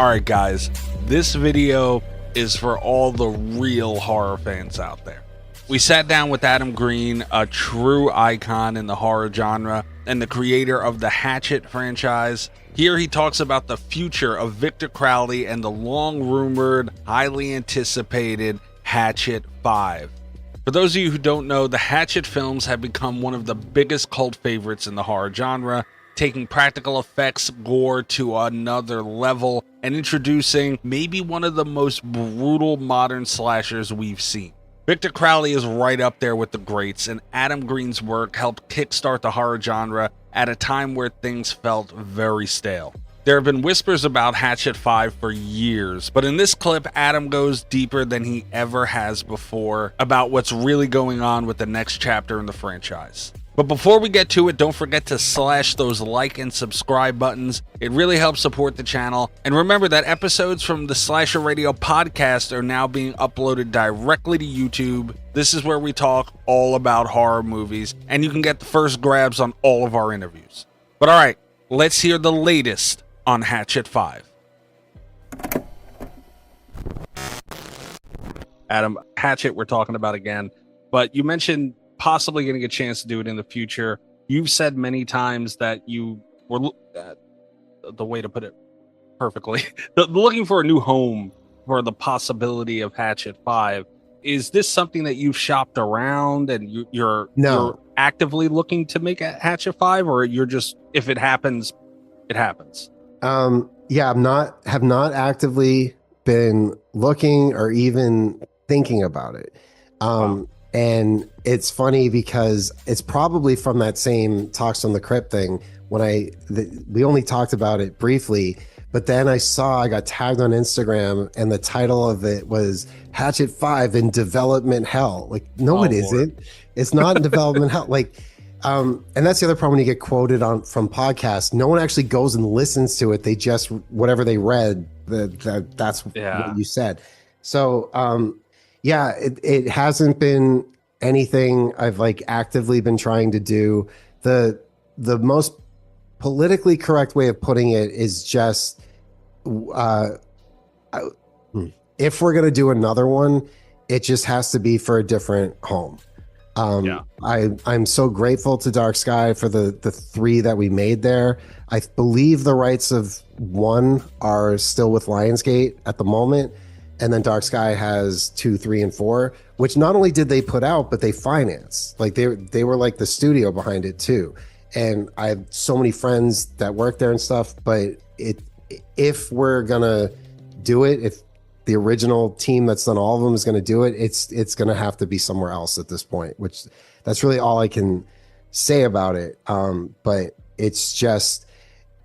Alright guys, this video is for all the real horror fans out there. We sat down with Adam Green, a true icon in the horror genre and the creator of the Hatchet franchise. Here he talks about the future of Victor Crowley and the long-rumored, highly anticipated Hatchet 5. For those of you who don't know, the Hatchet films have become one of the biggest cult favorites in the horror genre, taking practical effects gore to another level and introducing maybe one of the most brutal modern slashers we've seen. Victor Crowley is right up there with the greats, and Adam Green's work helped kickstart the horror genre at a time where things felt very stale. There have been whispers about Hatchet 5 for years, but in this clip, Adam goes deeper than he ever has before about what's really going on with the next chapter in the franchise. But before we get to it, don't forget to slash those like and subscribe buttons. It really helps support the channel. And remember that episodes from the Slasher Radio podcast are now being uploaded directly to YouTube. This is where we talk all about horror movies, and you can get the first grabs on all of our interviews. But alright, let's hear the latest on Hatchet 5. Adam, Hatchet we're talking about again, but you mentioned possibly getting a chance to do it in the future. You've said many times that you were, the way to put it perfectly, looking for a new home for the possibility of Hatchet 5. Is this something that you've shopped around and you're actively looking to make a Hatchet 5, or you're just, if it happens, it happens? Yeah, have not actively been looking or even thinking about it. Wow. And it's funny because it's probably from that same Talks from the Crypt thing when we only talked about it briefly, but then I got tagged on Instagram and the title of it was Hatchet 5 in development hell. Like, no, it isn't. It's not in development hell. Like, and that's the other problem when you get quoted from podcasts. No one actually goes and listens to it. They just, whatever they read, that's what you said. So, yeah, it hasn't been anything I've like actively been trying to do. The most politically correct way of putting it is just if we're gonna do another one, it just has to be for a different home. I'm so grateful to Dark Sky for the 3 that we made there. I believe the rights of 1 are still with Lionsgate at the moment. And then Dark Sky has 2, 3, and 4, which not only did they put out, but they financed. Like they were like the studio behind it too. And I have so many friends that work there and stuff. But if we're gonna do it, if the original team that's done all of them is gonna do it, it's gonna have to be somewhere else at this point. Which that's really all I can say about it. But it's just,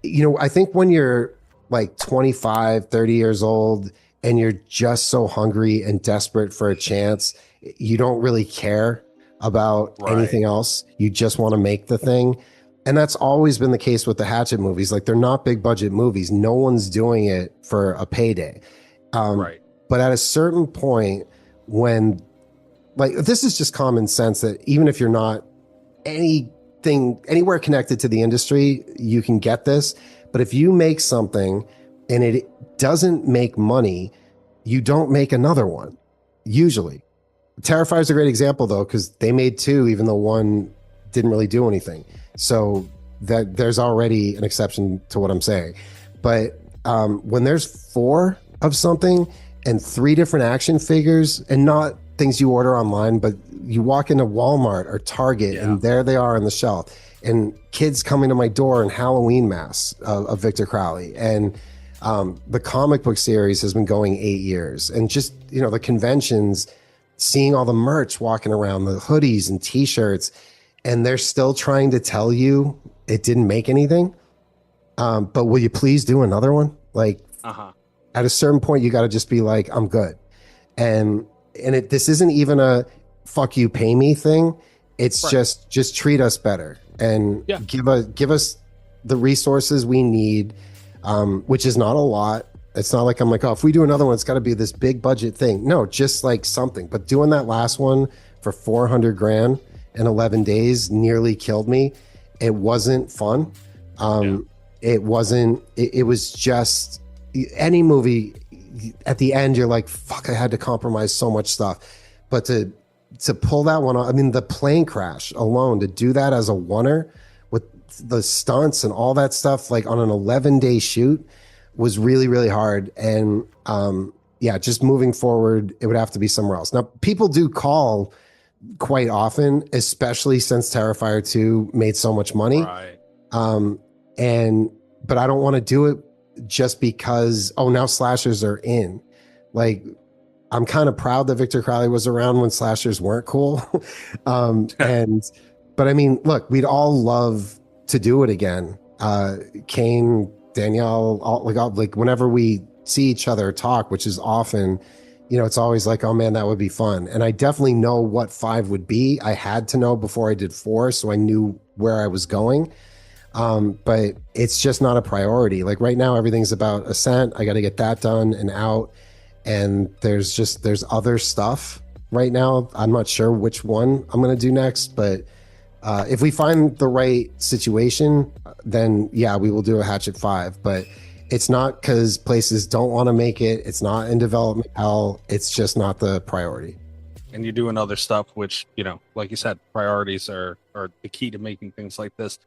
I think when you're like 25, 30 years old, and you're just so hungry and desperate for a chance, you don't really care about anything else. You just want to make the thing. And that's always been the case with the Hatchet movies. Like, they're not big budget movies. No one's doing it for a payday. But at a certain point when, like, this is just common sense that even if you're not anywhere connected to the industry, you can get this. But if you make something and it doesn't make money, you don't make another one, usually. Terrifier is a great example, though, because they made 2, even though 1 didn't really do anything. So that there's already an exception to what I'm saying. But when there's 4 of something and 3 different action figures, and not things you order online, but you walk into Walmart or Target and there they are on the shelf, and kids coming to my door in Halloween masks of Victor Crowley, and the comic book series has been going 8 years, and just, the conventions, seeing all the merch walking around, the hoodies and t-shirts, and they're still trying to tell you it didn't make anything. But will you please do another one? Like, at a certain point, you got to just be like, I'm good. And this isn't even a fuck you, pay me thing. It's just treat us better and give us the resources we need. Which is not a lot. It's not like I'm like, oh, if we do another one, it's got to be this big budget thing. No, just like something. But doing that last one for $400,000 in 11 days nearly killed me. It wasn't fun. It wasn't. It was just any movie at the end, you're like, fuck, I had to compromise so much stuff. But to pull that one off, I mean, the plane crash alone, to do that as a oneer with the stunts and all that stuff, like on an 11-day shoot, was really, really hard. And yeah, just moving forward, it would have to be somewhere else. Now, people do call quite often, especially since Terrifier 2 made so much money. Right. But I don't want to do it just because, oh, now slashers are in. Like, I'm kind of proud that Victor Crowley was around when slashers weren't cool. But I mean, look, we'd all love to do it again. Kane, Danielle, like whenever we see each other talk, which is often, you know, it's always like, oh man, that would be fun. And I definitely know what 5 would be. I had to know before I did 4, so I knew where I was going. But it's just not a priority. Like right now, everything's about Ascent. I got to get that done and out. And there's other stuff right now. I'm not sure which one I'm going to do next, but if we find the right situation, then yeah, we will do a Hatchet 5. But it's not because places don't want to make it. It's not in development hell. It's just not the priority. And you're doing other stuff, which, you know, like you said, priorities are the key to making things like this.